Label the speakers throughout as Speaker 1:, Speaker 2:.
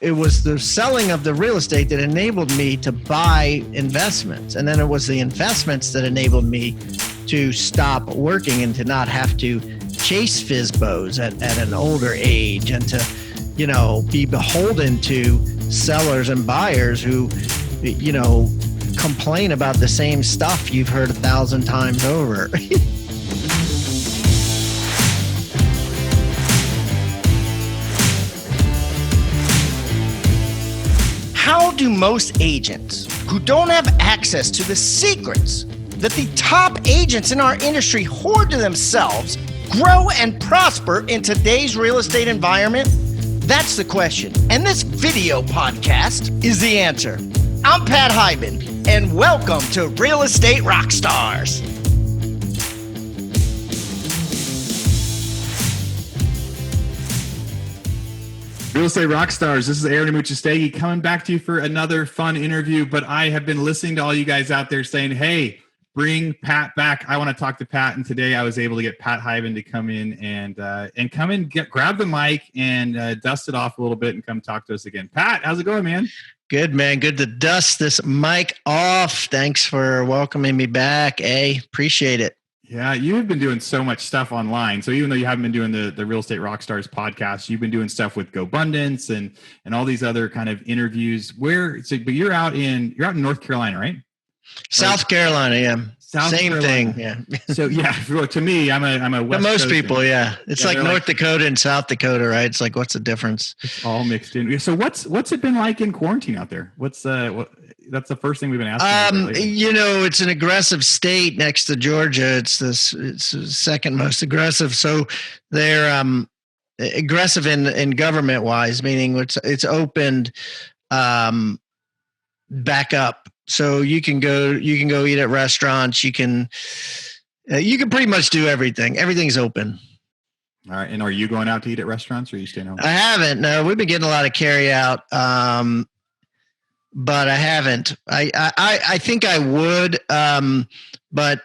Speaker 1: it was the selling of the real estate that enabled me to buy investments. And then it was the investments that enabled me to stop working and to not have to chase FSBOs at an older age and to, be beholden to sellers and buyers who, complain about the same stuff you've heard 1,000 times over. How do most agents who don't have access to the secrets that the top agents in our industry hoard to themselves grow and prosper in today's real estate environment? That's the question. And this video podcast is the answer. I'm Pat Hiban, and welcome to Real Estate Rockstars.
Speaker 2: Real Estate Rockstars, this is Aaron Amuchastegui coming back to you for another fun interview, but I have been listening to all you guys out there saying, hey, bring Pat back. I want to talk to Pat, and today I was able to get Pat Hiban to come in and grab the mic and dust it off a little bit and come talk to us again. Pat, how's it going, man?
Speaker 1: Good, man. Good to dust this mic off. Thanks for welcoming me back, Appreciate it.
Speaker 2: Yeah, you have been doing so much stuff online. So even though you haven't been doing the Real Estate Rockstars podcast, you've been doing stuff with GoBundance and all these other kind of interviews. But you're out in North Carolina, right?
Speaker 1: South Carolina, yeah. Same thing, yeah.
Speaker 2: So yeah, to me, I'm a West
Speaker 1: but most
Speaker 2: Coast
Speaker 1: people,
Speaker 2: man.
Speaker 1: Yeah. It's like North Dakota and South Dakota, right? It's like, what's the difference?
Speaker 2: It's all mixed in. So what's it been like in quarantine out there? That's the first thing we've been asking.
Speaker 1: It's an aggressive state next to Georgia. It's the second most aggressive. So they're aggressive in government wise, meaning it's opened back up. So you can go eat at restaurants. You can pretty much do everything. Everything's open.
Speaker 2: All right. And are you going out to eat at restaurants or are you staying home?
Speaker 1: I haven't. No, we've been getting a lot of carry out. But I haven't. I think I would, but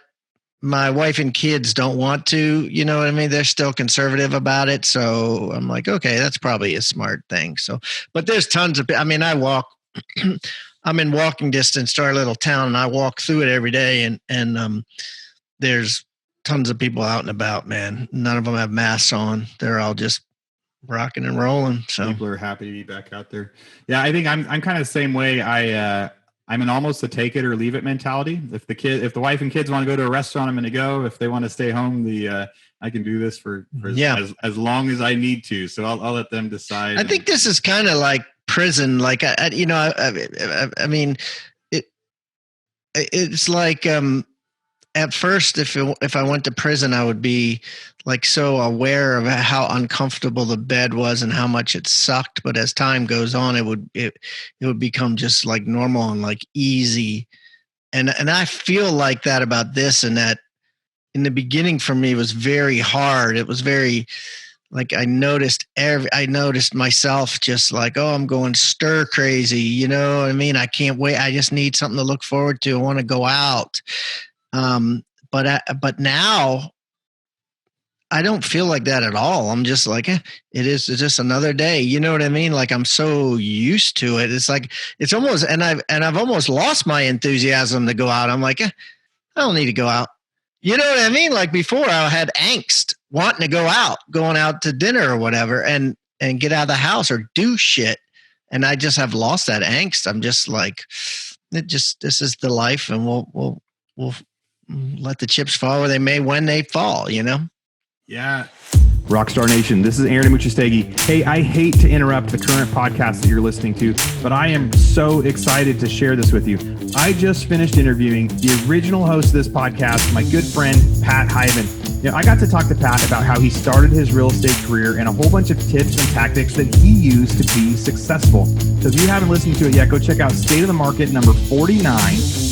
Speaker 1: my wife and kids don't want to, you know what I mean? They're still conservative about it. So I'm like, okay, that's probably a smart thing. So, but there's tons of, I walk, I'm in walking distance to our little town and I walk through it every day and there's tons of people out and about, man. None of them have masks on. They're all just rocking and rolling. So
Speaker 2: people are happy to be back out there. Yeah, I think I'm kind of the same way. I'm an almost a take it or leave it mentality. If the wife and kids want to go to a restaurant, I'm going to go. If they want to stay home, I can do this for as long as I need to. So I'll let them decide.
Speaker 1: I think this is kind of like prison. Like it's like at first, if I went to prison, I would be like so aware of how uncomfortable the bed was and how much it sucked. But as time goes on, it would become just like normal and like easy. And I feel like that about this, and that in the beginning for me was very hard. It was very like I noticed myself just like, oh, I'm going stir crazy. You know what I mean? I can't wait. I just need something to look forward to. I want to go out. But now I don't feel like that at all. I'm just like, it's just another day. You know what I mean? Like I'm so used to it. It's like, it's almost, and I've almost lost my enthusiasm to go out. I'm like, I don't need to go out. You know what I mean? Like before I had angst wanting to go out, going out to dinner or whatever and get out of the house or do shit. And I just have lost that angst. I'm just like, this is the life and we'll let the chips fall where they may when they fall, you know?
Speaker 2: Yeah. Rockstar Nation, this is Aaron Amuchastegui. Hey, I hate to interrupt the current podcast that you're listening to, but I am so excited to share this with you. I just finished interviewing the original host of this podcast, my good friend, Pat Hiban. I got to talk to Pat about how he started his real estate career and a whole bunch of tips and tactics that he used to be successful. So if you haven't listened to it yet, go check out State of the Market number 49.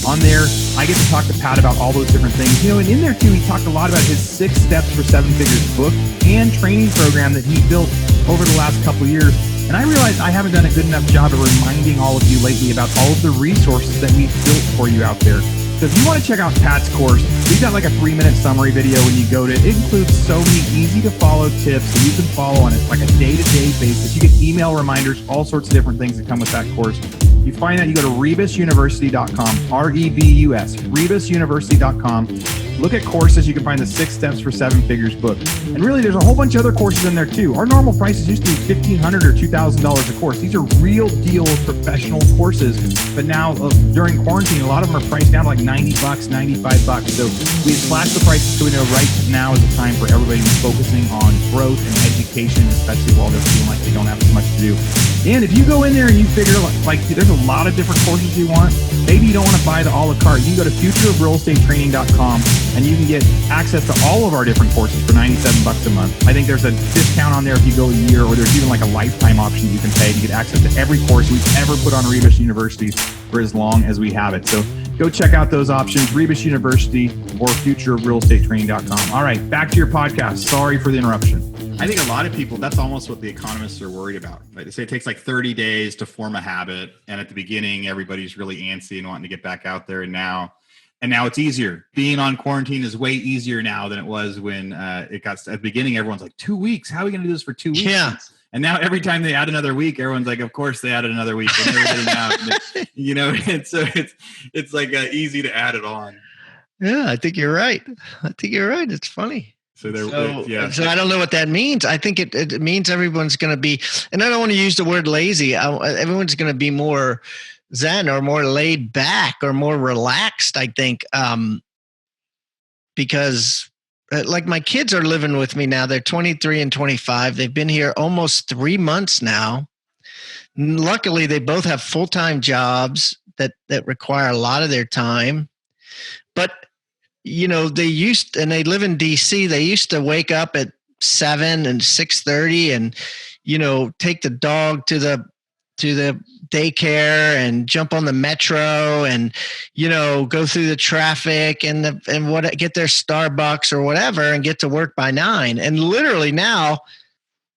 Speaker 2: On there, I get to talk to Pat about all those different things. And in there too, he talked a lot about his 6 Steps for 7 Figures book and training program that he built over the last couple of years. And I realized I haven't done a good enough job of reminding all of you lately about all of the resources that we've built for you out there. So if you want to check out Pat's course, we've got like a 3-minute summary video when you go to it. It includes so many easy to follow tips that you can follow on it like a day-to-day basis. You get email reminders, all sorts of different things that come with that course. You find that, you go to rebusuniversity.com, R-E-B-U-S, rebusuniversity.com. Look at courses. You can find the 6 Steps for 7 Figures book. And really, there's a whole bunch of other courses in there too. Our normal prices used to be $1,500 or $2,000 a course. These are real deal professional courses. But now during quarantine, a lot of them are priced down to like $90, $95. So we slashed the prices so we know right now is the time for everybody to be focusing on growth and education, especially while they're feeling like they don't have as much to do. And if you go in there and you figure like there's a lot of different courses you want, maybe you don't want to buy the a la carte. You can go to futureofrealestatetraining.com and you can get access to all of our different courses for $97 a month. I think there's a discount on there if you go a year, or there's even like a lifetime option you can pay to get access to every course we've ever put on Rebus University for as long as we have it. So go check out those options, Rebus University or futureofrealestatetraining.com. All right, back to your podcast. Sorry for the interruption. I think a lot of people, that's almost what the economists are worried about. Right? They say it takes like 30 days to form a habit. And at the beginning, everybody's really antsy and wanting to get back out there. And now it's easier. Being on quarantine is way easier now than it was when it got, at the beginning, everyone's like, 2 weeks. How are we going to do this for 2 weeks?
Speaker 1: Yeah.
Speaker 2: And now every time they add another week, everyone's like, of course they added another week. And they're getting out. And so it's like easy to add it on.
Speaker 1: Yeah, I think you're right. It's funny.
Speaker 2: So
Speaker 1: I don't know what that means. I think it means everyone's going to be, and I don't want to use the word lazy. Everyone's going to be more zen or more laid back or more relaxed, I think, because like my kids are living with me now. They're 23 and 25. They've been here almost 3 months now. Luckily, they both have full-time jobs that require a lot of their time. But they live in DC. They used to wake up at 7 and 6:30 and, take the dog to the daycare and jump on the metro and, go through the traffic and get their Starbucks or whatever and get to work by 9. And literally now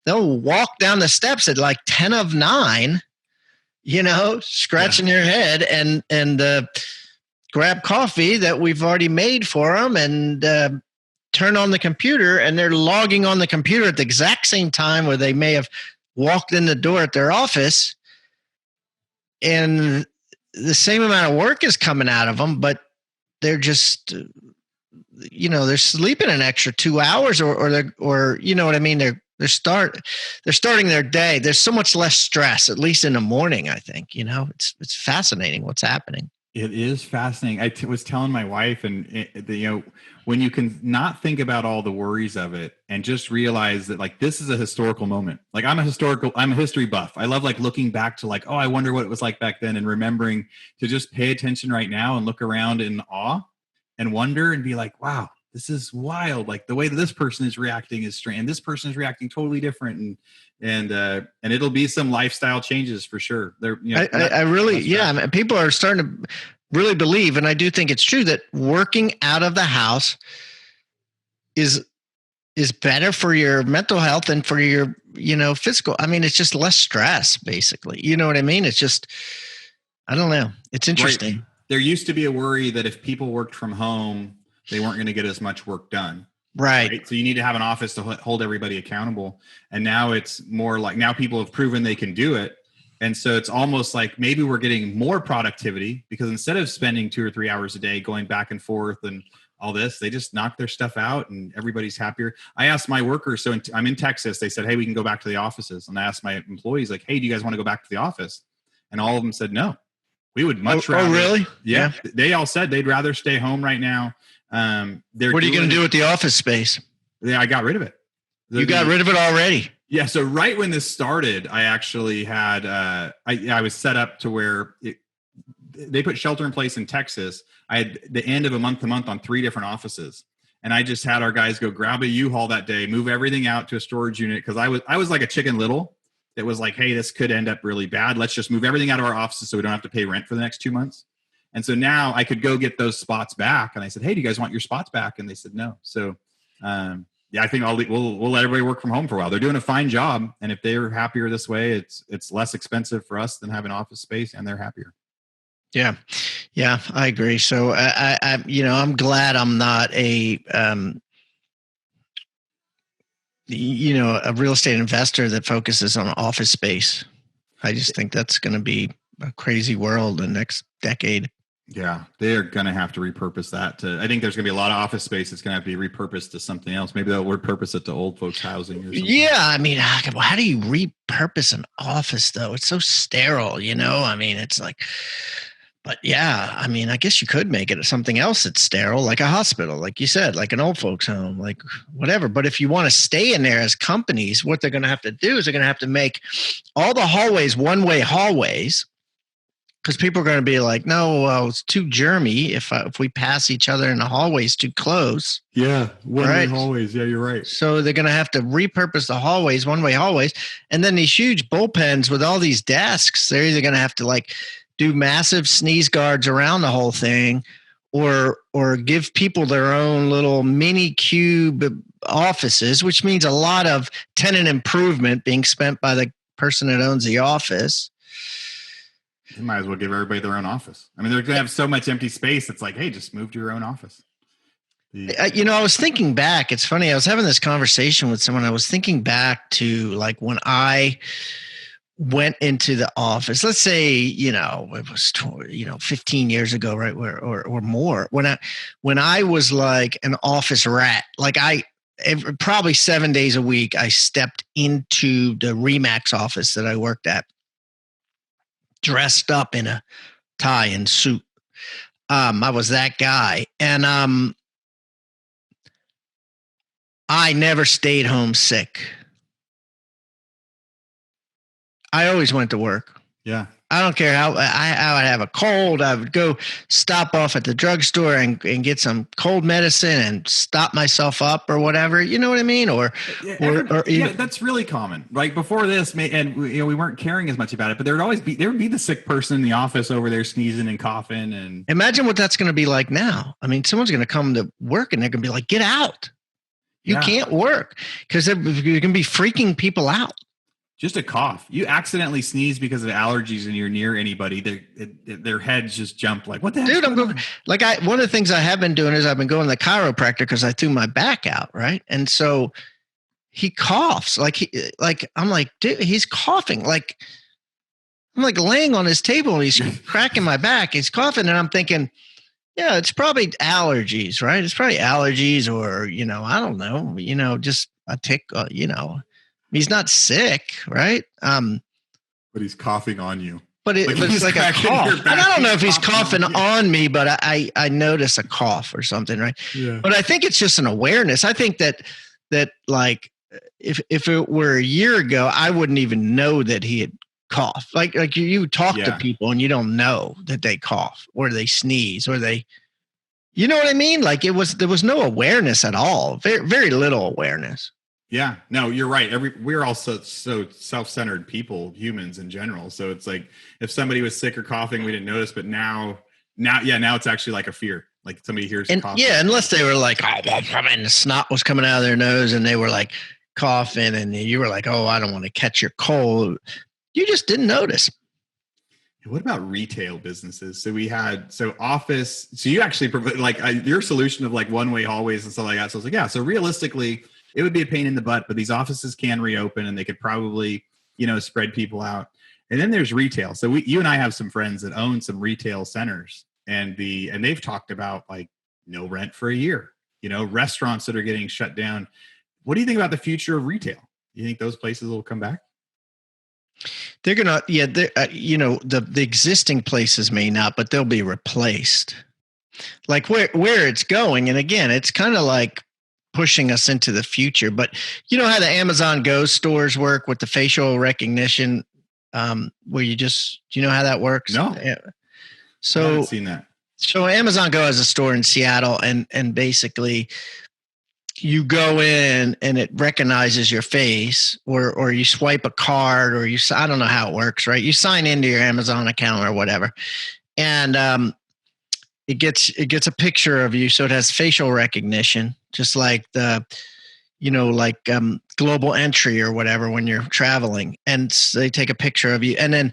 Speaker 1: they'll walk down the steps at like 10 of 9, scratching their head and grab coffee that we've already made for them and turn on the computer, and they're logging on the computer at the exact same time where they may have walked in the door at their office, and the same amount of work is coming out of them, but they're just, they're sleeping an extra 2 hours or you know what I mean? They're starting their day. There's so much less stress, at least in the morning, I think. It's fascinating what's happening.
Speaker 2: It is fascinating. I was telling my wife, and when you can not think about all the worries of it and just realize that like this is a historical moment. Like I'm a history buff. I love like looking back to like, oh, I wonder what it was like back then, and remembering to just pay attention right now and look around in awe and wonder and be like, wow, this is wild. Like the way that this person is reacting is strange, and this person is reacting totally different, and it'll be some lifestyle changes for sure. I really,
Speaker 1: people are starting to really believe, and I do think it's true, that working out of the house is better for your mental health and for your, physical. I mean, it's just less stress, basically. You know what I mean? It's just, I don't know. It's interesting.
Speaker 2: Right. There used to be a worry that if people worked from home, they weren't going to get as much work done.
Speaker 1: Right.
Speaker 2: So you need to have an office to hold everybody accountable. And now it's more like, now people have proven they can do it. And so it's almost like maybe we're getting more productivity because instead of spending 2 or 3 hours a day going back and forth and all this, they just knock their stuff out and everybody's happier. I asked my workers, so I'm in Texas, they said, hey, we can go back to the offices. And I asked my employees like, hey, do you guys want to go back to the office? And all of them said, no, we would much rather.
Speaker 1: Oh, really?
Speaker 2: Yeah. They all said they'd rather stay home right now.
Speaker 1: What are you going to do with the office space?
Speaker 2: Yeah, I got rid of it.
Speaker 1: You got rid of it already?
Speaker 2: Yeah. So right when this started, I actually had, I was set up to where they put shelter in place in Texas. I had the end of a month to month on 3 different offices. And I just had our guys go grab a U-Haul that day, move everything out to a storage unit. Cause I was like a Chicken Little that was like, hey, this could end up really bad. Let's just move everything out of our offices so we don't have to pay rent for the next 2 months. And so now I could go get those spots back. And I said, hey, do you guys want your spots back? And they said, no. So, yeah, I think we'll let everybody work from home for a while. They're doing a fine job. And if they're happier this way, it's less expensive for us than having office space, and they're happier.
Speaker 1: Yeah. Yeah, I agree. So I'm glad I'm not a real estate investor that focuses on office space. I just think that's going to be a crazy world in the next decade.
Speaker 2: Yeah, they're going to have to repurpose that I think there's going to be a lot of office space that's going to have to be repurposed to something else. Maybe they'll repurpose it to old folks housing or something.
Speaker 1: Yeah. I mean, how do you repurpose an office though? It's so sterile, I mean, it's like, but yeah, I mean, I guess you could make it something else that's sterile, like a hospital, like you said, like an old folks home, like whatever. But if you want to stay in there as companies, what they're going to have to do is they're going to have to make all the hallways one-way hallways. Because people are going to be like, no, well, it's too germy if we pass each other in the hallways too close.
Speaker 2: Yeah, one-way hallways. Yeah, you're right.
Speaker 1: So they're going to have to repurpose the hallways, one-way hallways. And then these huge bullpens with all these desks, they're either going to have to like do massive sneeze guards around the whole thing or give people their own little mini cube offices, which means a lot of tenant improvement being spent by the person that owns the office.
Speaker 2: You might as well give everybody their own office. I mean, they're going to have so much empty space. It's like, hey, just move to your own office.
Speaker 1: I was thinking back. It's funny. I was having this conversation with someone. I was thinking back to like when I went into the office, let's say, it was, 15 years ago, right? Or more. When I was like an office rat, like probably 7 days a week, I stepped into the Remax office that I worked at, dressed up in a tie and suit. I was that guy. And I never stayed home sick. I always went to work.
Speaker 2: Yeah.
Speaker 1: I don't care how I would have a cold. I would go stop off at the drugstore and get some cold medicine and stop myself up or whatever. You know what I mean?
Speaker 2: That's really common. Like before this, and we weren't caring as much about it, but there would be the sick person in the office over there sneezing and coughing. And
Speaker 1: imagine what that's going to be like now. I mean, someone's going to come to work and they're going to be like, "Get out! You can't work," because you're going to be freaking people out.
Speaker 2: Just a cough. You accidentally sneeze because of allergies and you're near anybody, their heads just jump like, what the heck?
Speaker 1: Dude, I'm going like one of the things I have been doing is I've been going to the chiropractor because I threw my back out, right? And so he coughs. I'm like, dude, he's coughing. Like I'm like laying on his table and he's cracking my back. He's coughing and I'm thinking, yeah, it's probably allergies, right? It's probably allergies or, I don't know, just a tick, He's not sick, right?
Speaker 2: But he's coughing on you.
Speaker 1: But it's like a cough. And I don't know if he's coughing on me, but I notice a cough or something, right? Yeah. But I think it's just an awareness. I think that like if it were a year ago, I wouldn't even know that he had coughed. Like you talk to people and you don't know that they cough or they sneeze or they, you know what I mean? Like there was no awareness at all. Very, very little awareness.
Speaker 2: Yeah, no, you're right. We're also so self-centered people, humans in general. So it's like if somebody was sick or coughing, we didn't notice, but now it's actually like a fear. Like somebody hears coughing.
Speaker 1: Yeah, unless they were like, oh, and the snot was coming out of their nose and they were like coughing and you were like, oh, I don't want to catch your cold. You just didn't notice.
Speaker 2: What about retail businesses? So office. So you actually like your solution of like one-way hallways and stuff like that. So I was like, yeah. So realistically, it would be a pain in the butt, but these offices can reopen and they could probably, spread people out. And then there's retail. So you and I have some friends that own some retail centers and they've talked about like no rent for a year, restaurants that are getting shut down. What do you think about the future of retail? You think those places will come back?
Speaker 1: They're going to, the existing places may not, but they'll be replaced. Like where it's going. And again, it's kind of like pushing us into the future, but you know how the Amazon Go stores work with the facial recognition, where do you know how that works?
Speaker 2: No. So I haven't seen that.
Speaker 1: So Amazon Go has a store in Seattle and basically you go in and it recognizes your face or you swipe a card or I don't know how it works, right? You sign into your Amazon account or whatever. And, it gets a picture of you. So it has facial recognition, just like global entry or whatever when you're traveling. And they take a picture of you. And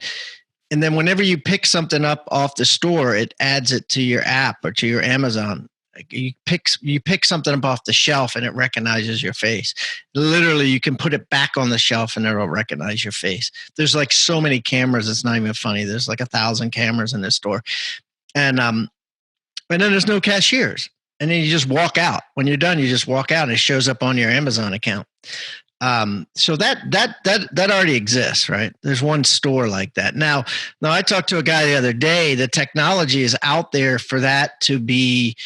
Speaker 1: And then whenever you pick something up off the store, it adds it to your app or to your Amazon. Like you pick something up off the shelf and it recognizes your face. Literally, you can put it back on the shelf and it'll recognize your face. There's like so many cameras, it's not even funny. There's like 1,000 cameras in this store. And then there's no cashiers. And then you just walk out. When you're done, you just walk out and it shows up on your Amazon account. So that already exists, right? There's one store like that. Now I talked to a guy the other day. The technology is out there for that to be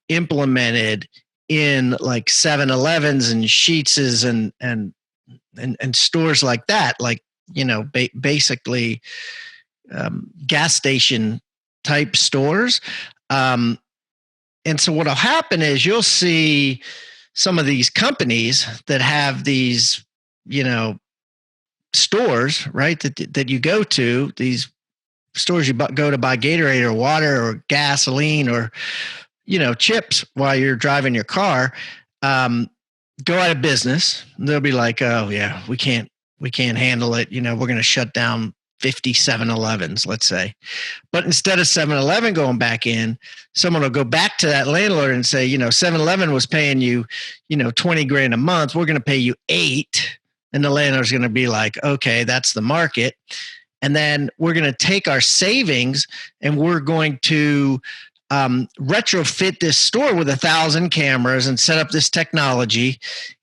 Speaker 1: implemented in like 7-Elevens and Sheetses and stores like that, like, you know, basically gas station type stores. And so what'll happen is you'll see some of these companies that have these, you know, stores, right, that you go to, these stores you go to buy Gatorade or water or gasoline or, you know, chips while you're driving your car, go out of business. They'll be like, oh yeah, we can't handle it. You know, we're going to shut down 50 7-Elevens, let's say. But instead of 7-Eleven going back in, someone will go back to that landlord and say, you know, 7-Eleven was paying you, you know, $20,000 a month. We're going to pay you $8,000. And the landlord's going to be like, okay, that's the market. And then we're going to take our savings and we're going to retrofit this store with 1,000 cameras and set up this technology.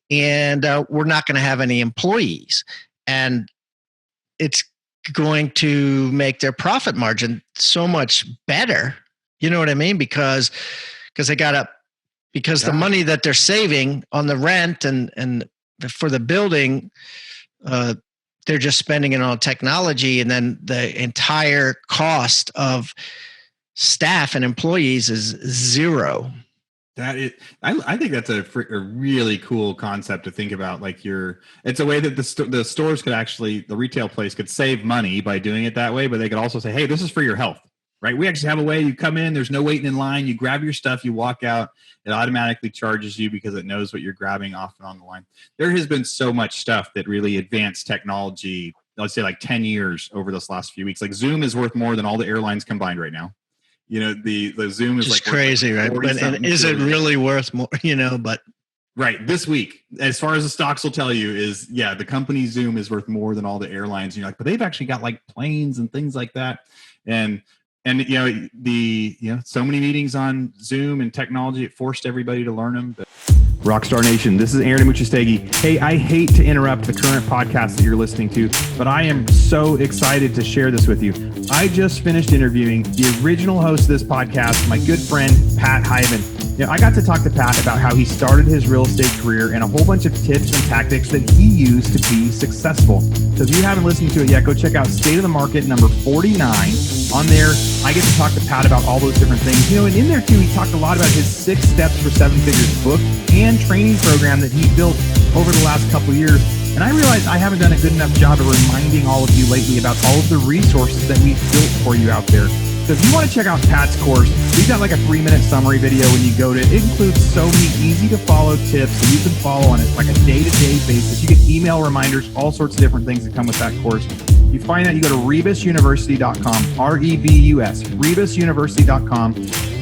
Speaker 1: And we're not going to have any employees. And it's going to make their profit margin so much better. You know what I mean? Because the money that they're saving on the rent and for the building, they're just spending it on technology, and then the entire cost of staff and employees is zero.
Speaker 2: I think that's a really cool concept to think about. Like it's a way that the stores could actually, the retail place could save money by doing it that way, but they could also say, hey, this is for your health, right? We actually have a way you come in, there's no waiting in line, you grab your stuff, you walk out, it automatically charges you because it knows what you're grabbing off and on the line. There has been so much stuff that really advanced technology, let's say like 10 years over this last few weeks. Like Zoom is worth more than all the airlines combined right now. You know, the Zoom is
Speaker 1: just like crazy, right? But and is it really worth more? You know, but
Speaker 2: right this week, as far as the stocks will tell you, is the company Zoom is worth more than all the airlines. And you're like, but they've actually got like planes and things like that, and you know so many meetings on Zoom and technology. It forced everybody to learn them. But Rockstar Nation, this is Aaron Muchastegi. Hey, I hate to interrupt the current podcast that you're listening to, but I am so excited to share this with you. I just finished interviewing the original host of this podcast, my good friend, Pat Hiban. You know, I got to talk to Pat about how he started his real estate career and a whole bunch of tips and tactics that he used to be successful. So if you haven't listened to it yet, go check out State of the Market number 49. On there, I get to talk to Pat about all those different things. You know, and in there too, he talked a lot about his 6 Steps for 7 Figures book and training program that he built over the last couple of years. And I realized I haven't done a good enough job of reminding all of you lately about all of the resources that we've built for you out there. So if you want to check out Pat's course, we've got like a 3-minute summary video when you go to it. It includes so many easy to follow tips that you can follow on it like a day-to-day basis. You get email reminders, all sorts of different things that come with that course. You find that you go to rebusuniversity.com, R-E-B-U-S, rebusuniversity.com.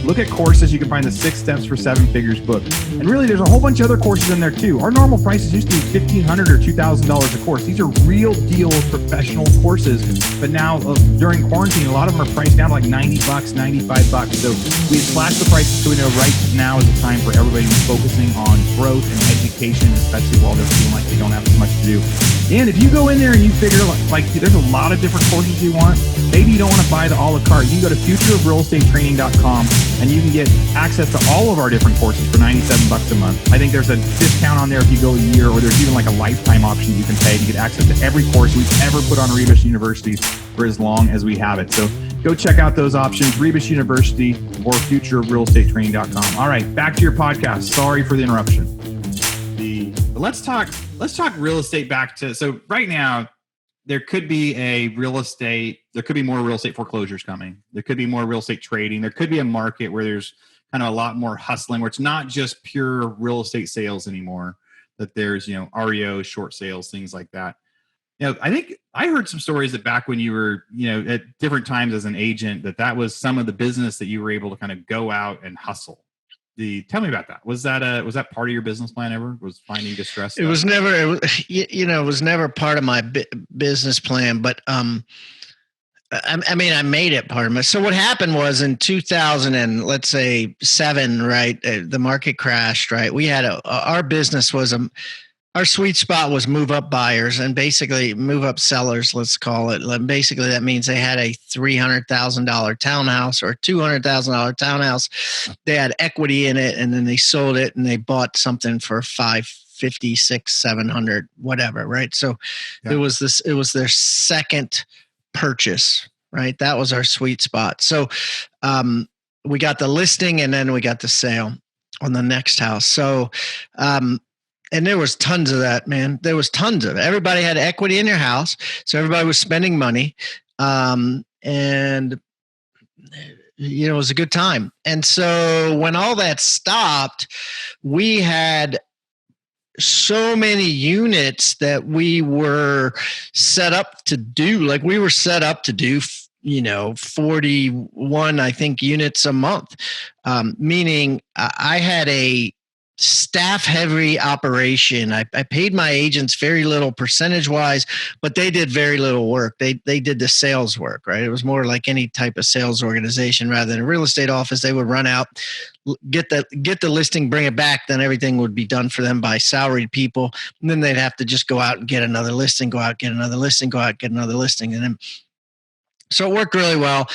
Speaker 2: Look at courses. You can find the 6 Steps for 7 Figures book. And really, there's a whole bunch of other courses in there too. Our normal prices used to be $1,500 or $2,000 a course. These are real deal professional courses. But now during quarantine, a lot of them are priced down to like $90, $95. So we slashed the prices so we know right now is the time for everybody to be focusing on growth and education, especially while they're feeling like they don't have as much to do. And if you go in there and you figure like there's a lot of different courses you want, maybe you don't want to buy the a la carte. You can go to futureofrealestatetraining.com and you can get access to all of our different courses for $97 a month. I think there's a discount on there if you go a year, or there's even like a lifetime option you can pay to get access to every course we've ever put on Rebus University for as long as we have it. So go check out those options, Rebus University or futureofrealestatetraining.com. All right, back to your podcast. Sorry for the interruption. Let's talk real estate back to, so right now, there could be more real estate foreclosures coming. There could be more real estate trading. There could be a market where there's kind of a lot more hustling, where it's not just pure real estate sales anymore, that there's, REO, short sales, things like that. I think I heard some stories that back when you were, at different times as an agent, that was some of the business that you were able to kind of go out and hustle. Tell me about that. Was that part of your business plan ever? Was finding distress?
Speaker 1: It was never, it was never part of my business plan, but, I mean, I made it part of it. So what happened was in 2000 and let's say 7, right? The market crashed, right? We had our business was our sweet spot was move up buyers and basically move up sellers, let's call it. Basically, that means they had a $300,000 townhouse or $200,000 townhouse. They had equity in it, and then they sold it and they bought something for $550, $600, $700, whatever, right? So it was their second purchase, right? That was our sweet spot. So we got the listing and then we got the sale on the next house. So and there was tons of that, man. There was tons of it. Everybody had equity in their house. So everybody was spending money. And, it was a good time. And so when all that stopped, we had so many units that we were set up to do. Like we were set up to do 41, I think, units a month. Meaning I had a staff heavy operation. I paid my agents very little percentage wise, but they did very little work. They did the sales work, right? It was more like any type of sales organization rather than a real estate office. They would run out, get the listing, bring it back. Then everything would be done for them by salaried people. And then they'd have to just go out and get another listing, go out, get another listing, go out, get another listing. And then, so it worked really well.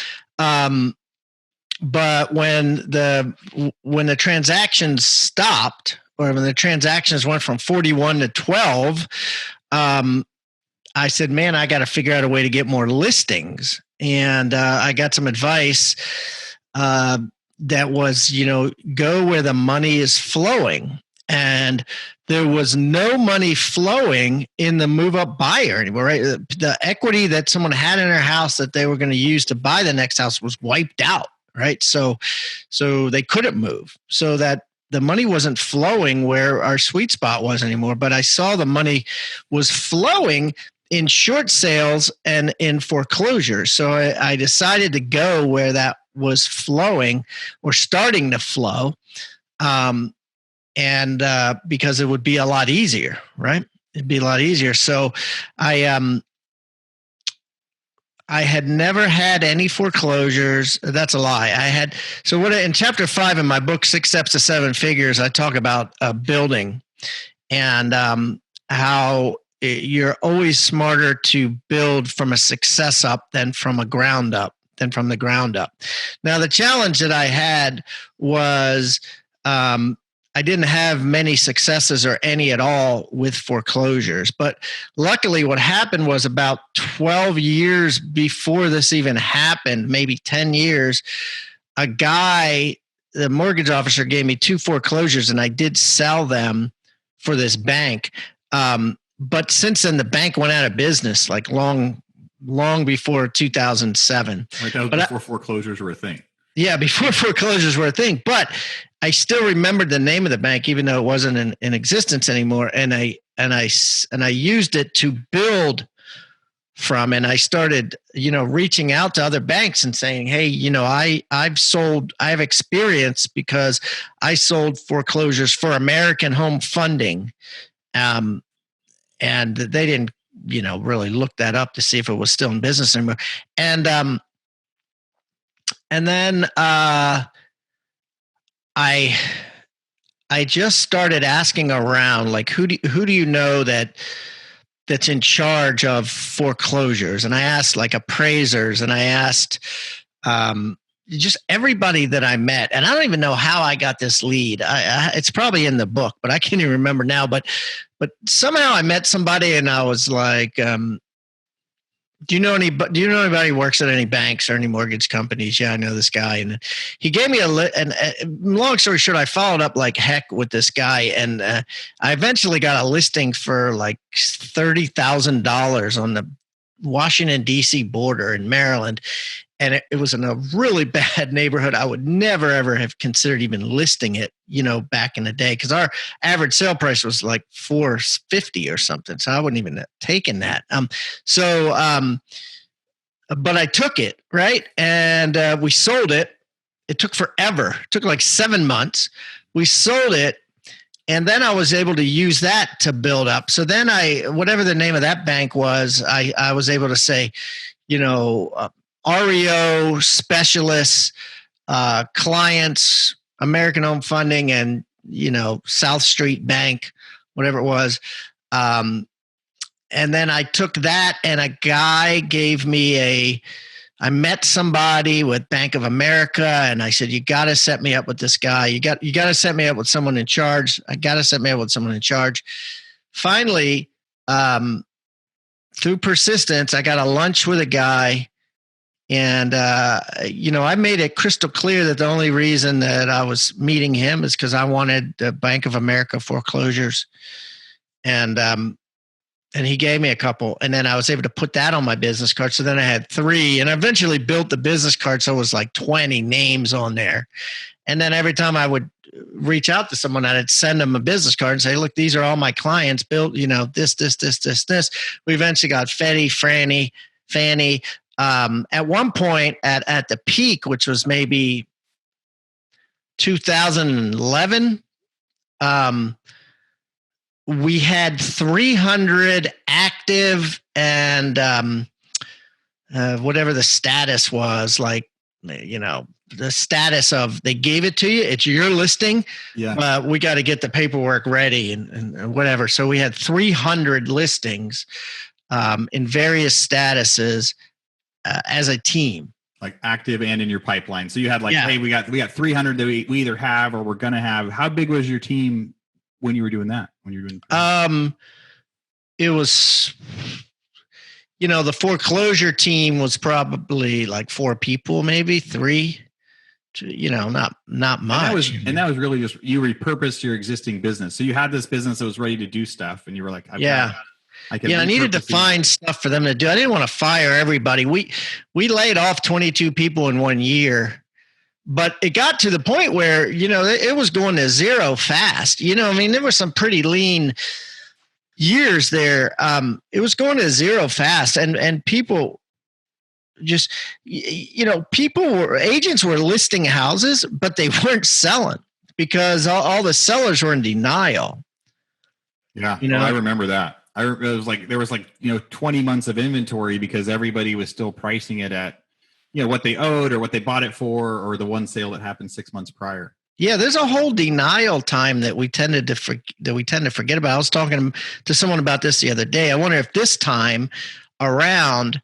Speaker 1: But when the transactions stopped, or when the transactions went from 41 to 12, I said, man, I got to figure out a way to get more listings. And I got some advice that was, go where the money is flowing. And there was no money flowing in the move up buyer anymore, right? The equity that someone had in their house that they were going to use to buy the next house was wiped out. Right. So they couldn't move, so that the money wasn't flowing where our sweet spot was anymore. But I saw the money was flowing in short sales and in foreclosures. So I decided to go where that was flowing or starting to flow. And because it would be a lot easier, right? It'd be a lot easier. So I had never had any foreclosures. That's a lie. In chapter 5 in my book, 6 Steps to 7 Figures, I talk about building and how you're always smarter to build from a success up than from the ground up. Now, the challenge that I had was I didn't have many successes or any at all with foreclosures. But luckily what happened was about 12 years before this even happened, maybe 10 years, the mortgage officer gave me 2 foreclosures and I did sell them for this bank. But since then the bank went out of business like long before 2007.
Speaker 2: Right, that was before foreclosures were a thing.
Speaker 1: Yeah, before foreclosures were a thing. But I still remembered the name of the bank, even though it wasn't in existence anymore. And I used it to build from. And I started, reaching out to other banks and saying, hey, I have experience because I sold foreclosures for American Home Funding. And they didn't, really look that up to see if it was still in business anymore. And then I just started asking around, like, who do you know that's in charge of foreclosures? And I asked like appraisers, and I asked just everybody that I met. And I don't even know how I got this lead. It's probably in the book, but I can't even remember now. But somehow I met somebody, and I was like, do you know anybody who works at any banks or any mortgage companies? Yeah, I know this guy. And he gave me and long story short, I followed up like heck with this guy. And I eventually got a listing for like $30,000 on the Washington, D.C. border in Maryland. and it was in a really bad neighborhood. I would never, ever have considered even listing it, back in the day, because our average sale price was like $450 or something. So I wouldn't even have taken that. But I took it, right? And we sold it. It took forever. It took like 7 months. We sold it. And then I was able to use that to build up. So then whatever the name of that bank was, I was able to say, REO specialists, clients, American Home Funding, and, South Street Bank, whatever it was. And then I took that, and a guy gave me I met somebody with Bank of America, and I said, you got to set me up with this guy. You got to set me up with someone in charge. I got to set me up with someone in charge. Finally, through persistence, I got a lunch with a guy, and, I made it crystal clear that the only reason that I was meeting him is because I wanted the Bank of America foreclosures. And he gave me a couple, and then I was able to put that on my business card. So then I had 3, and I eventually built the business card. So it was like 20 names on there. And then every time I would reach out to someone, I'd send them a business card and say, look, these are all my clients built, this. We eventually got Fannie. At one point at the peak, which was maybe 2011, we had 300 active, and whatever the status was, like, the status of they gave it to you, it's your listing. Yeah. We got to get the paperwork ready and whatever. So we had 300 listings in various statuses as a team.
Speaker 2: Like active and in your pipeline. So you had hey, we got 300 that we either have or we're going to have. How big was your team when you were doing that?
Speaker 1: It was, the foreclosure team was probably like 4 people, maybe 3, not much.
Speaker 2: And that was really just, you repurposed your existing business. So you had this business that was ready to do stuff, and you were like, I
Speaker 1: needed to find stuff for them to do. I didn't want to fire everybody. We laid off 22 people in 1 year. But it got to the point where, it was going to zero fast. There were some pretty lean years there. It was going to zero fast. And people just, agents were listing houses, but they weren't selling because all the sellers were in denial.
Speaker 2: Yeah. I remember that. It was like, there was 20 months of inventory because everybody was still pricing it at, what they owed or what they bought it for, or the one sale that happened 6 months prior.
Speaker 1: Yeah, there's a whole denial time that we tend to forget about. I was talking to someone about this the other day. I wonder if this time around,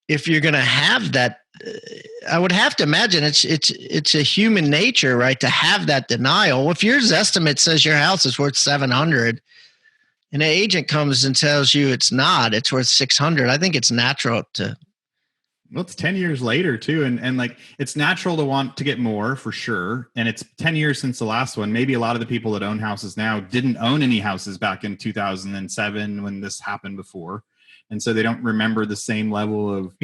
Speaker 1: if you're going to have that, I would have to imagine it's a human nature, right, to have that denial. If your estimate says your house is worth 700, and an agent comes and tells you it's not, it's worth 600, I think it's natural to.
Speaker 2: Well, it's 10 years later too. And like, it's natural to want to get more for sure. And it's 10 years since the last one. Maybe a lot of the people that own houses now didn't own any houses back in 2007 when this happened before. And so they don't remember the same level of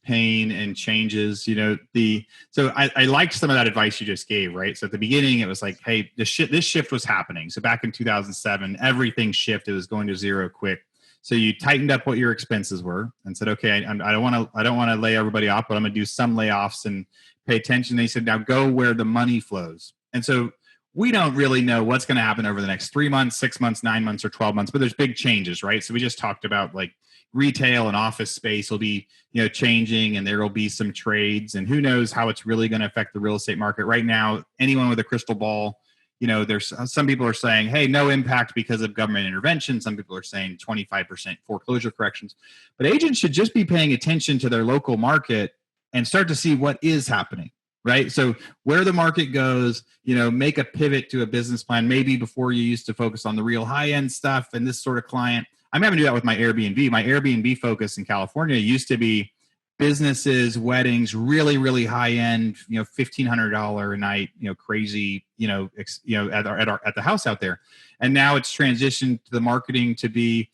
Speaker 2: pain and changes, so I liked some of that advice you just gave, right? So at the beginning, it was like, hey, this shift was happening. So back in 2007, everything shifted. It was going to zero quick. So you tightened up what your expenses were and said, okay, I don't want to lay everybody off, but I'm going to do some layoffs and pay attention. They said, now go where the money flows. And so we don't really know what's going to happen over the next 3 months, 6 months, 9 months, or 12 months, but there's big changes, right? So we just talked about like retail and office space will be, changing, and there will be some trades, and who knows how it's really going to affect the real estate market right now. Anyone with a crystal ball, there's some people are saying, hey, no impact because of government intervention. Some people are saying 25% foreclosure corrections. But agents should just be paying attention to their local market and start to see what is happening, right? So where the market goes, make a pivot to a business plan. Maybe before you used to focus on the real high-end stuff and this sort of client. I'm having to do that with my Airbnb. My Airbnb focus in California used to be businesses, weddings, really, really high end, $1,500 a night, crazy, at the house out there. And now it's transitioned to the marketing to be,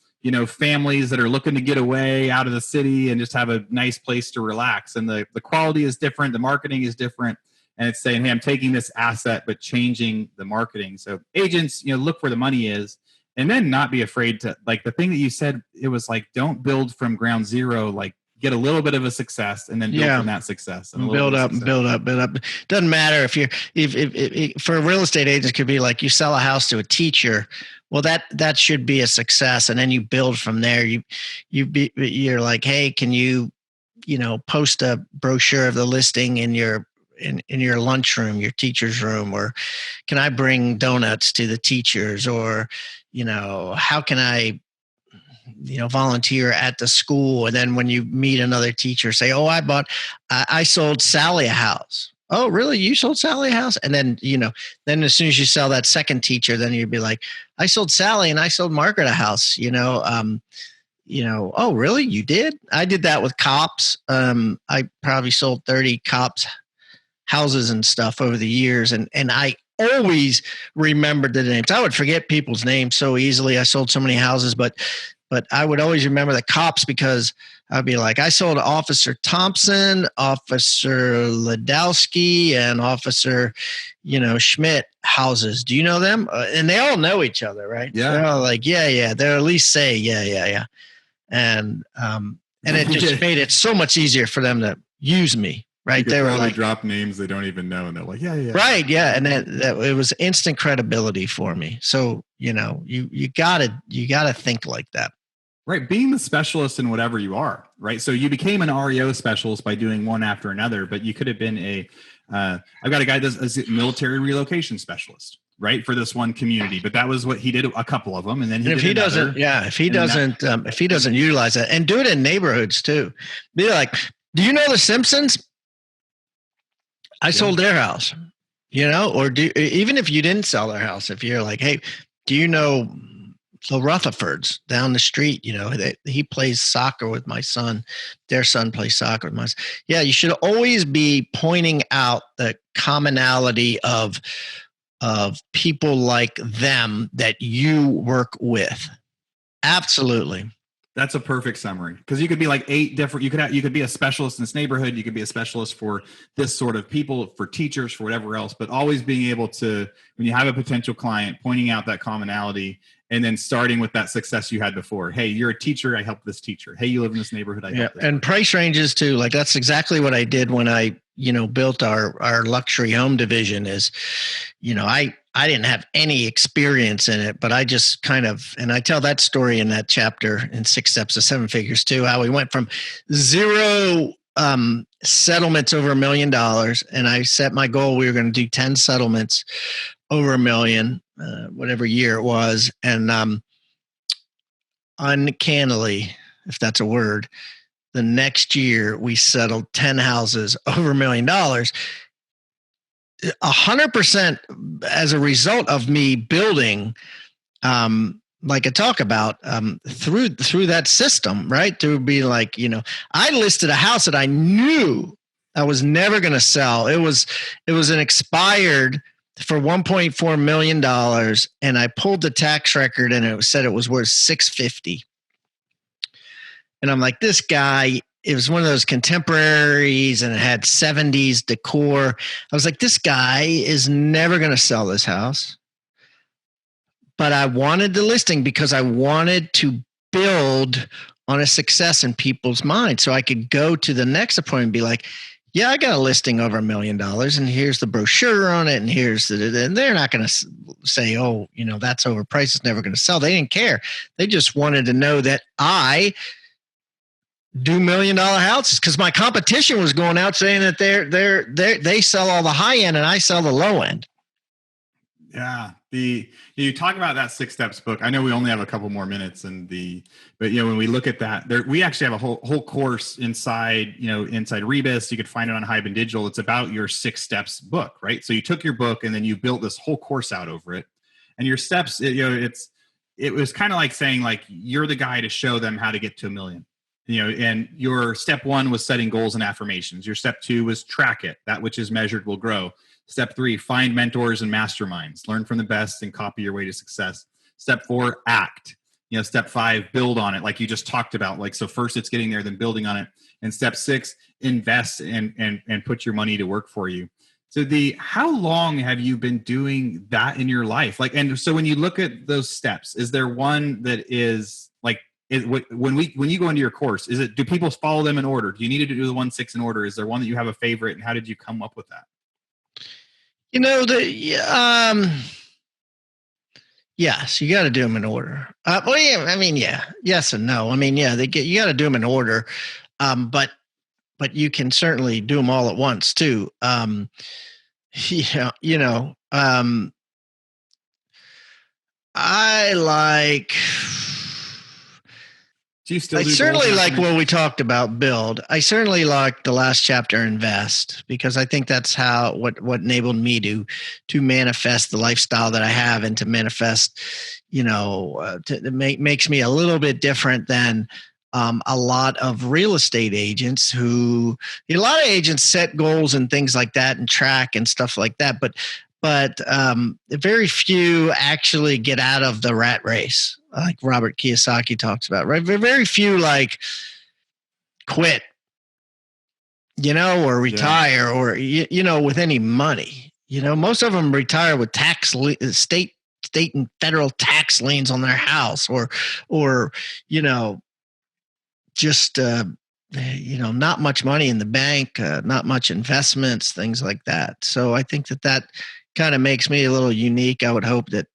Speaker 2: families that are looking to get away out of the city and just have a nice place to relax. And the quality is different. The marketing is different. And it's saying, hey, I'm taking this asset, but changing the marketing. So agents, look where the money is, and then not be afraid to, like the thing that you said, it was like, don't build from ground zero, like get a little bit of a success and then build from that success. And
Speaker 1: build up. Doesn't matter if for a real estate agent, it could be like you sell a house to a teacher. Well, that should be a success. And then you build from there. You're like, hey, can you post a brochure of the listing in your lunchroom, your teacher's room, or can I bring donuts to the teachers, or, how can I, volunteer at the school? And then when you meet another teacher, say, oh, I sold Sally a house. Oh, really? You sold Sally a house? And then, then as soon as you sell that second teacher, then you'd be like, I sold Sally and I sold Margaret a house, oh, really? You did? I did that with cops. I probably sold 30 cops houses and stuff over the years. And I always remembered the names. I would forget people's names so easily. I sold so many houses, but I would always remember the cops because I'd be like, I sold Officer Thompson, Officer Ladowski, and Officer, Schmidt houses. Do you know them? And they all know each other, right?
Speaker 2: Yeah.
Speaker 1: They're all like, yeah. They'll at least say, yeah. And it just made it so much easier for them to use me. Right.
Speaker 2: They were like, drop names they don't even know. And they're like, yeah.
Speaker 1: Right. Yeah. And that it was instant credibility for me. So, you gotta think like that.
Speaker 2: Right. Being the specialist in whatever you are. Right. So you became an REO specialist by doing one after another, but you could have been I've got a guy that's a military relocation specialist, right, for this one community. But that was what he did, a couple of them. And then if he doesn't
Speaker 1: utilize that, and do it in neighborhoods too. Be like, do you know the Simpsons? I sold their house, or even if you didn't sell their house, if you're like, hey, do you know the Rutherfords down the street? He plays soccer with my son. Their son plays soccer with my son. Yeah, you should always be pointing out the commonality of people like them that you work with. Absolutely.
Speaker 2: That's a perfect summary, because you could be like 8 different. You could be a specialist in this neighborhood. You could be a specialist for this sort of people, for teachers, for whatever else. But always being able to, when you have a potential client, pointing out that commonality, and then starting with that success you had before. Hey, you're a teacher. I helped this teacher. Hey, you live in this neighborhood. I helped.
Speaker 1: And price ranges too. Like that's exactly what I did when I built our luxury home division. Is I didn't have any experience in it, but I just and I tell that story in that chapter in 6 Steps to 7 Figures too, how we went from 0 settlements over $1 million. And I set my goal, we were going to do 10 settlements over $1 million, whatever year it was. And uncannily, if that's a word, the next year we settled 10 houses over $1 million. 100% as a result of me building, like I talk about, through that system, right? To be like, I listed a house that I knew I was never going to sell. It was an expired for $1.4 million, and I pulled the tax record, and it said it was worth $650. And I'm like, this guy. It was one of those contemporaries, and it had 70s decor. I was like, this guy is never going to sell this house. But I wanted the listing because I wanted to build on a success in people's minds. So I could go to the next appointment and be like, yeah, I got a listing over $1 million, and here's the brochure on it, and and they're not going to say, oh, that's overpriced. It's never going to sell. They didn't care. They just wanted to know that I do $1 million houses, because my competition was going out saying that they sell all the high end and I sell the low end.
Speaker 2: Yeah. You talk about that 6 Steps book. I know we only have a couple more minutes, but when we look at that, we actually have a whole course inside Rebus. You could find it on Hiban Digital. It's about your 6 Steps book, right? So you took your book and then you built this whole course out over it, and your steps. It was kind of like saying, like, you're the guy to show them how to get to $1 million. And your step 1 was setting goals and affirmations. Your step 2 was track it. That which is measured will grow. Step 3, find mentors and masterminds. Learn from the best and copy your way to success. Step 4, act. step 5, build on it. Like you just talked about, like, so first it's getting there, then building on it. And step 6, invest and put your money to work for you. So how long have you been doing that in your life? Like, and so when you look at those steps, is there one that is like, when you go into your course, do people follow them in order? Do you need to do the 1, 6 in order? Is there one that you have a favorite, and how did you come up with that?
Speaker 1: Yes, you got to do them in order. Yes and no. You got to do them in order, but you can certainly do them all at once too. I like. I certainly like what we talked about, build. I certainly like the last chapter, invest, because I think that's what enabled me to manifest the lifestyle that I have, and to manifest, makes me a little bit different than a lot of real estate agents a lot of agents set goals and things like that and track and stuff like that. But very few actually get out of the rat race, like Robert Kiyosaki talks about, right? Very few quit, or retire, or with any money. Most of them retire with state and federal tax liens on their house, or just not much money in the bank, not much investments, things like that. So I think that kind of makes me a little unique. I would hope that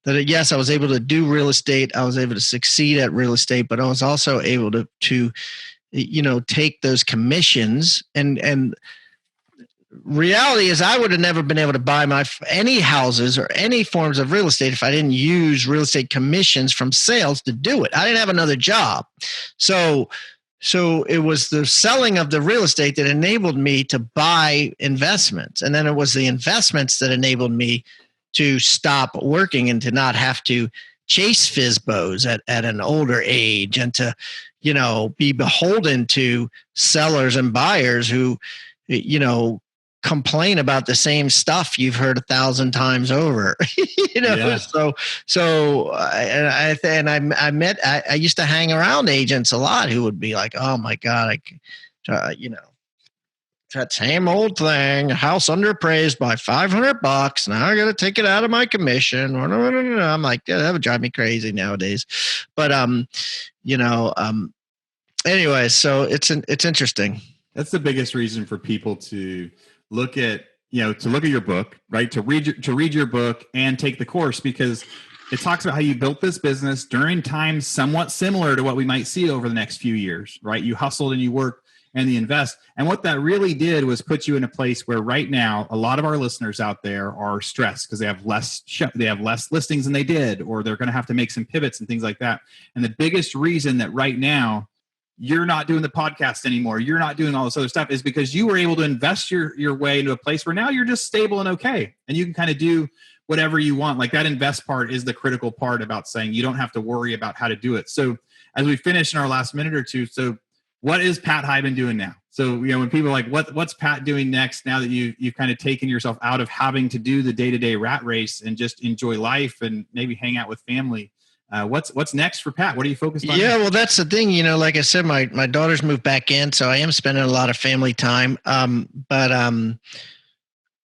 Speaker 1: yes, I was able to do real estate. I was able to succeed at real estate, but I was also able to take those commissions, and reality is I would have never been able to buy any houses or any forms of real estate if I didn't use real estate commissions from sales to do it. I didn't have another job. So it was the selling of the real estate that enabled me to buy investments. And then it was the investments that enabled me to stop working and to not have to chase FSBOs at an older age, and to, be beholden to sellers and buyers who, complain about the same stuff you've heard 1,000 times over. Yeah. So I used to hang around agents a lot who would be like, oh my God, that same old thing, house underappraised by $500. Now I got to take it out of my commission. I'm like, yeah, that would drive me crazy nowadays. But, anyway, so it's interesting.
Speaker 2: That's the biggest reason for people to look at your book, right? To read your book and take the course, because it talks about how you built this business during times somewhat similar to what we might see over the next few years, right? You hustled and you worked and you invest. And what that really did was put you in a place where right now, a lot of our listeners out there are stressed because they have less listings than they did, or they're going to have to make some pivots and things like that. And the biggest reason that right now you're not doing the podcast anymore, you're not doing all this other stuff, is because you were able to invest your way into a place where now you're just stable and okay. And you can kind of do whatever you want. Like that invest part is the critical part about saying you don't have to worry about how to do it. So as we finish in our last minute or two, so what is Pat Hiban doing now? So, when people are like, what's Pat doing next now that you've kind of taken yourself out of having to do the day-to-day rat race and just enjoy life and maybe hang out with family? What's next for Pat? What are you focused on?
Speaker 1: Yeah, well, that's the thing. Like I said, my daughter's moved back in, so I am spending a lot of family time. And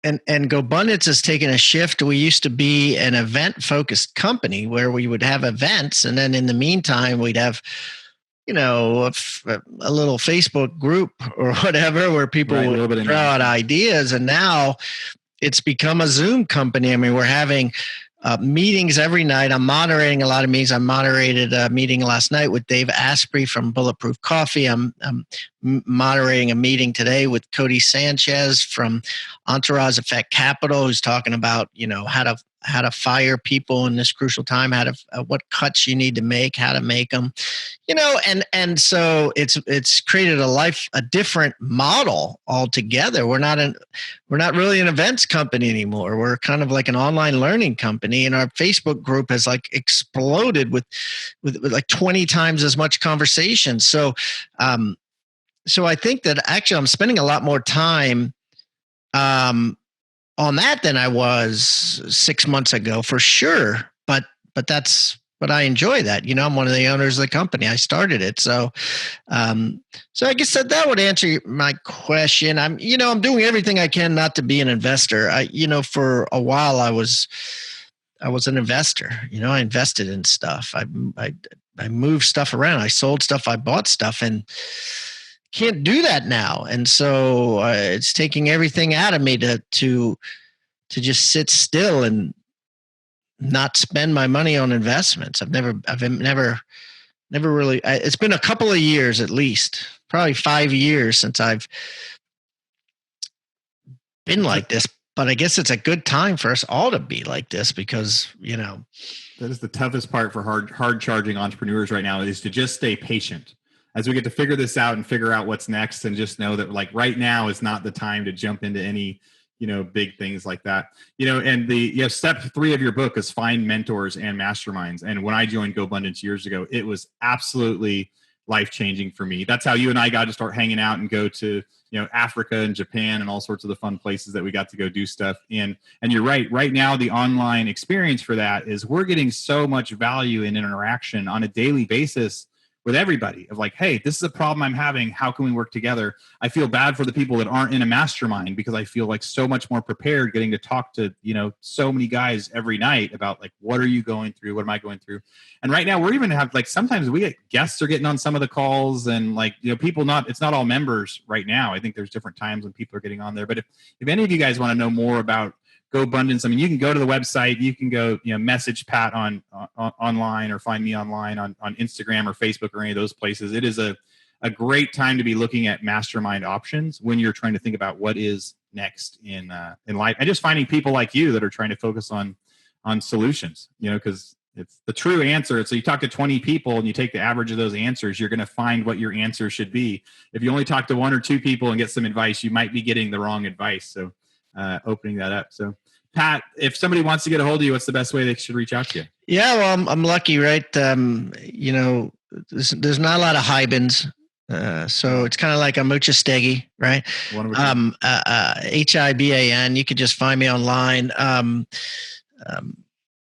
Speaker 1: GoBundance has taken a shift. We used to be an event-focused company where we would have events, and then in the meantime, we'd have a little Facebook group or whatever where people would throw out ideas. And now it's become a Zoom company. I mean, we're having meetings every night. I'm moderating a lot of meetings. I moderated a meeting last night with Dave Asprey from Bulletproof Coffee. I'm moderating a meeting today with Cody Sanchez from Entourage Effect Capital, who's talking about, how to fire people in this crucial time, what cuts you need to make, how to make them, and so it's created a different model altogether. We're not really an events company anymore. We're kind of like an online learning company, and our Facebook group has like exploded with like 20 times as much conversation. So I think that actually I'm spending a lot more time on that than I was 6 months ago, for sure. But that's but I enjoy that. You know, I'm one of the owners of the company. I started it. So, so I guess that would answer my question. I'm doing everything I can not to be an investor. For a while I was an investor. I invested in stuff. I moved stuff around. I sold stuff. I bought stuff, and can't do that now. And so it's taking everything out of me to just sit still and not spend my money on investments. I've never really. It's been a couple of years, at least, probably 5 years since I've been like this. But I guess it's a good time for us all to be like this because,
Speaker 2: that is the toughest part for hard charging entrepreneurs right now, is to just stay patient as we get to figure this out and figure out what's next, and just know that like right now is not the time to jump into any, big things like that. And the step 3 of your book is find mentors and masterminds. And when I joined GoBundance years ago, it was absolutely life-changing for me. That's how you and I got to start hanging out and go to, Africa and Japan and all sorts of the fun places that we got to go do stuff in. And you're right now, the online experience for that is we're getting so much value in interaction on a daily basis with everybody of like, hey, this is a problem I'm having. How can we work together? I feel bad for the people that aren't in a mastermind because I feel like so much more prepared getting to talk to, so many guys every night about like, what are you going through? What am I going through? And right now we're even have like, sometimes we get guests are getting on some of the calls, and like, people it's not all members right now. I think there's different times when people are getting on there. But if any of you guys want to know more about GoBundance, I mean, you can go to the website, you can go, message Pat online, or find me online on Instagram or Facebook or any of those places. It is a great time to be looking at mastermind options when you're trying to think about what is next in life, and just finding people like you that are trying to focus on solutions, because it's the true answer. So you talk to 20 people and you take the average of those answers, you're going to find what your answer should be. If you only talk to 1 or 2 people and get some advice, you might be getting the wrong advice. So opening that up. So Pat, if somebody wants to get a hold of you, what's the best way they should reach out to you?
Speaker 1: Yeah, well, I'm lucky, right? There's not a lot of Hibans. So it's kind of like a Muchastegui, right? Hiban. You could just find me online.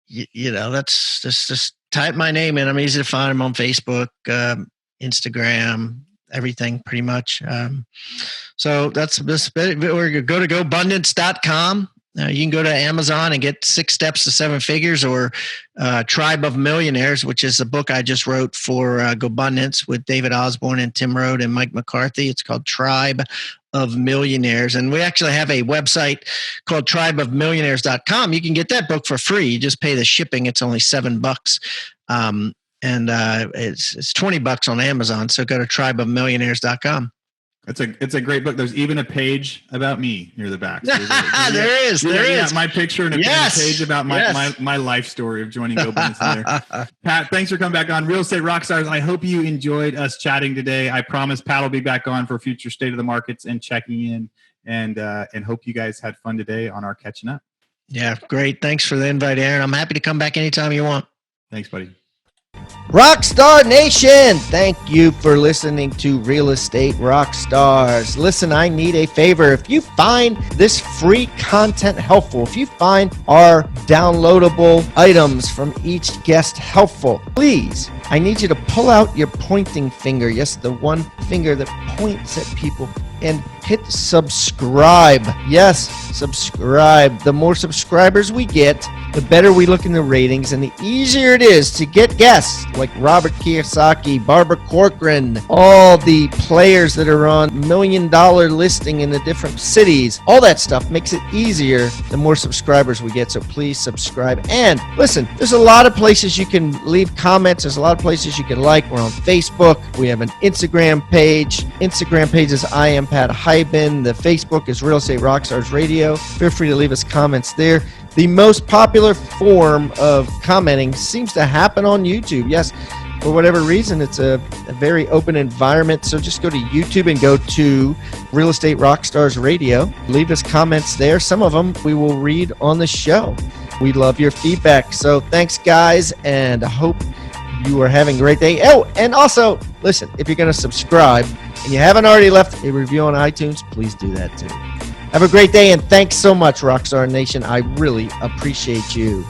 Speaker 1: That's just type my name in. I'm easy to find. I'm on Facebook, Instagram, everything pretty much. So that's this. Or go to GoBundance.com. You can go to Amazon and get 6 Steps to 7 Figures, or Tribe of Millionaires, which is the book I just wrote for GoBundance with David Osborne and Tim Rode and Mike McCarthy. It's called Tribe of Millionaires. And we actually have a website called tribeofmillionaires.com. You can get that book for free. You just pay the shipping. It's only $7. And it's $20 on Amazon. So go to tribeofmillionaires.com.
Speaker 2: It's a great book. There's even a page about me near the back. So
Speaker 1: there is.
Speaker 2: My picture and a page about my life story of joining GoBundance there. Pat, thanks for coming back on Real Estate Rockstars. I hope you enjoyed us chatting today. I promise Pat will be back on for future State of the Markets and checking in, and hope you guys had fun today on our Catching Up.
Speaker 1: Yeah, great. Thanks for the invite, Aaron. I'm happy to come back anytime you want.
Speaker 2: Thanks, buddy.
Speaker 1: Rockstar Nation, thank you for listening to Real Estate Rockstars. Listen, I need a favor. If you find this free content helpful, if you find our downloadable items from each guest helpful, please, I need you to pull out your pointing finger. Yes, the one finger that points at people, and hit subscribe. Yes, subscribe. The more subscribers we get, the better we look in the ratings, and the easier it is to get guests like Robert Kiyosaki, Barbara Corcoran, all the players that are on $1 million listing in the different cities. All that stuff makes it easier the more subscribers we get. So please subscribe. And listen, there's a lot of places you can leave comments. There's a lot of places you can like. We're on Facebook. We have an Instagram page. Instagram page is I am Pat Hiban. The Facebook is Real Estate Rockstars Radio. Feel free to leave us comments there. The most popular form of commenting seems to happen on YouTube. Yes, for whatever reason, it's a very open environment. So just go to YouTube and go to Real Estate Rockstars Radio. Leave us comments there. Some of them we will read on the show. We love your feedback. So thanks, guys, and I hope you are having a great day. Oh, and also, listen, if you're going to subscribe and you haven't already left a review on iTunes, please do that too. Have a great day, and thanks so much, Rockstar Nation. I really appreciate you.